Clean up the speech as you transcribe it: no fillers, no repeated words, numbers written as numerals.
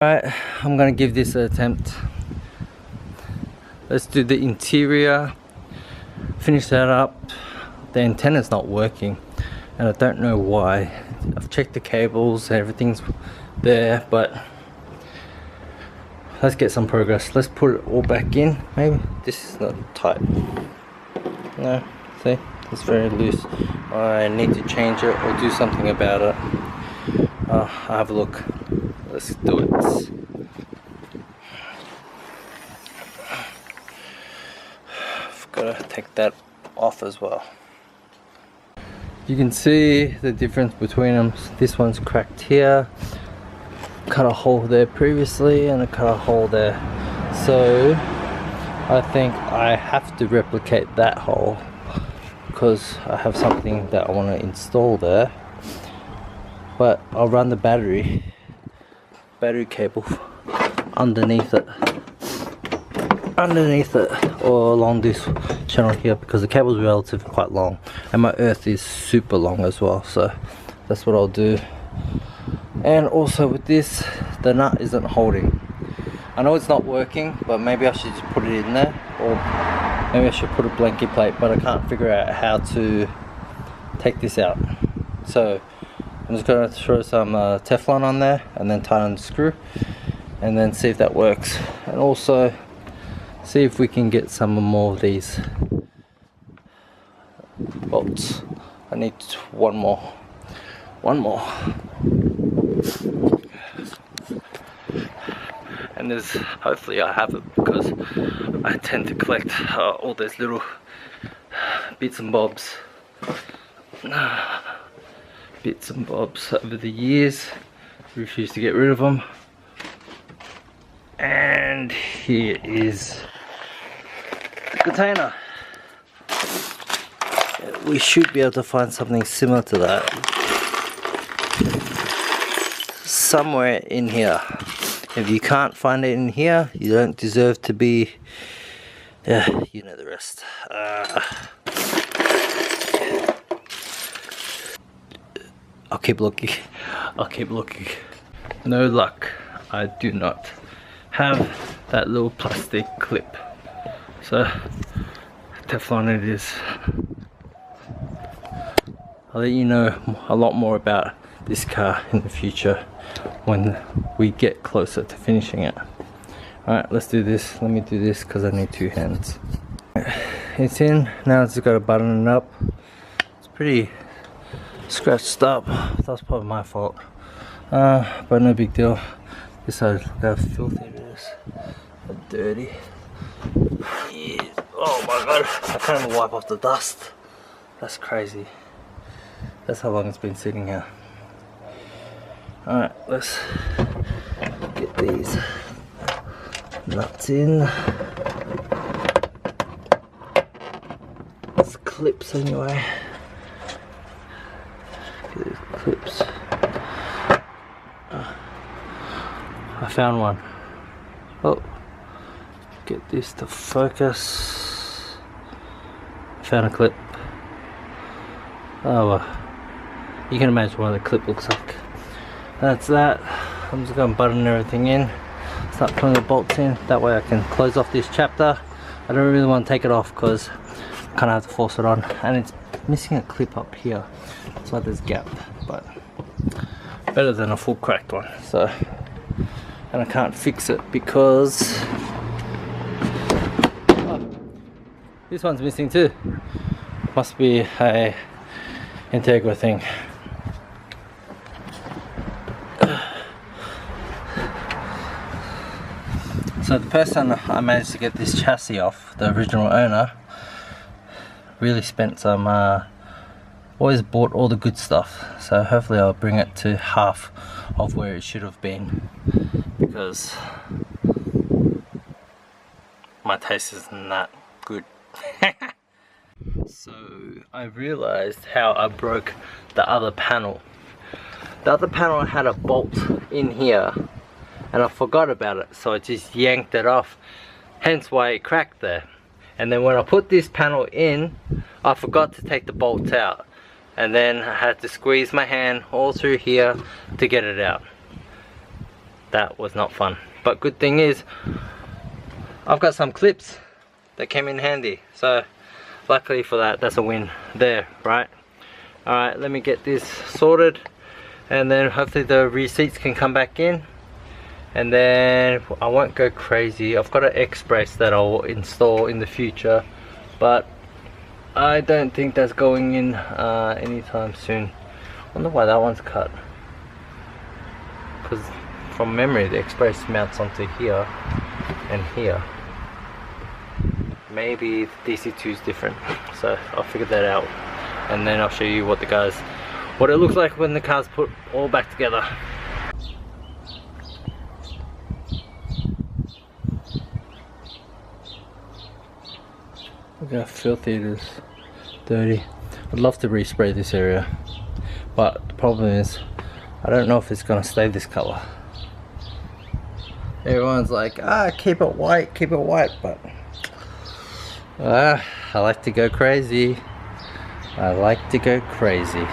Alright, I'm gonna give this an attempt. Let's do the interior, finish that up. The antenna's not working and I don't know why. I've checked the cables, everything's there, but let's get some progress. Let's put it all back in. Maybe this is not tight. No, see, it's very loose. I need to change it or do something about it. I'll have a look. Let's do it. I've got to take that off as well. You can see the difference between them. This one's cracked here. Cut a hole there previously and I cut a hole there. So I think I have to replicate that hole because I have something that I want to install there. But I'll run the battery cable underneath it or along this channel here, because the cable is relatively quite long and my earth is super long as well, so that's what I'll do. And also with this, the nut isn't holding. I know it's not working, but maybe I should just put it in there, or maybe I should put a blanket plate, but I can't figure out how to take this out. So I'm just going to throw some Teflon on there and then tighten the screw and then see if that works, and also see if we can get some more of these bolts. I need one more. And there's, hopefully I have it, because I tend to collect all those little bits and bobs over the years. Refuse to get rid of them. And here is the container. We should be able to find something similar to that somewhere in here. If you can't find it in here, you don't deserve to be, you know the rest. I'll keep looking. No luck. I do not have that little plastic clip. So Teflon it is. I'll let you know a lot more about this car in the future when we get closer to finishing it. Alright, let's do this. Let me do this because I need two hands. It's in. Now it's got to button it up. It's pretty scratched up. That was probably my fault, but no big deal. This side, look how filthy it is, how dirty. Yeah. Oh my god, I can't even wipe off the dust. That's crazy. That's how long it's been sitting here. Alright, let's get these nuts in. It's clips anyway. These clips. I found one. Oh, get this to focus. Found a clip. Oh well, you can imagine what the clip looks like. That's that. I'm just going to button everything in, start putting the bolts in, that way I can close off this chapter. I don't really want to take it off because I kind of have to force it on, and it's missing a clip up here, so there's a gap, but better than a full cracked one. So, and I can't fix it because this one's missing too. Must be a Integra thing. So the person I managed to get this chassis off, the original owner, really spent some, always bought all the good stuff. So hopefully I'll bring it to half of where it should have been, because my taste isn't that good. So I realized how I broke the other panel. The other panel had a bolt in here and I forgot about it, so I just yanked it off, hence why it cracked there. And then when I put this panel in, I forgot to take the bolt out, and then I had to squeeze my hand all through here to get it out. that was not fun. But good thing is I've got some clips that came in handy, so luckily for that, that's a win there, right? Alright, let me get this sorted, and then hopefully the receipts can come back in, and then I won't go crazy. I've got an express that I'll install in the future, but I don't think that's going in anytime soon. I wonder why that one's cut, because from memory the express mounts onto here and here. Maybe the DC2 is different, so I'll figure that out, and then I'll show you what it looks like when the car's put all back together. Look how filthy it is, dirty. I'd love to respray this area, but the problem is I don't know if it's gonna stay this color. Everyone's like, keep it white, but I like to go crazy. I like to go crazy.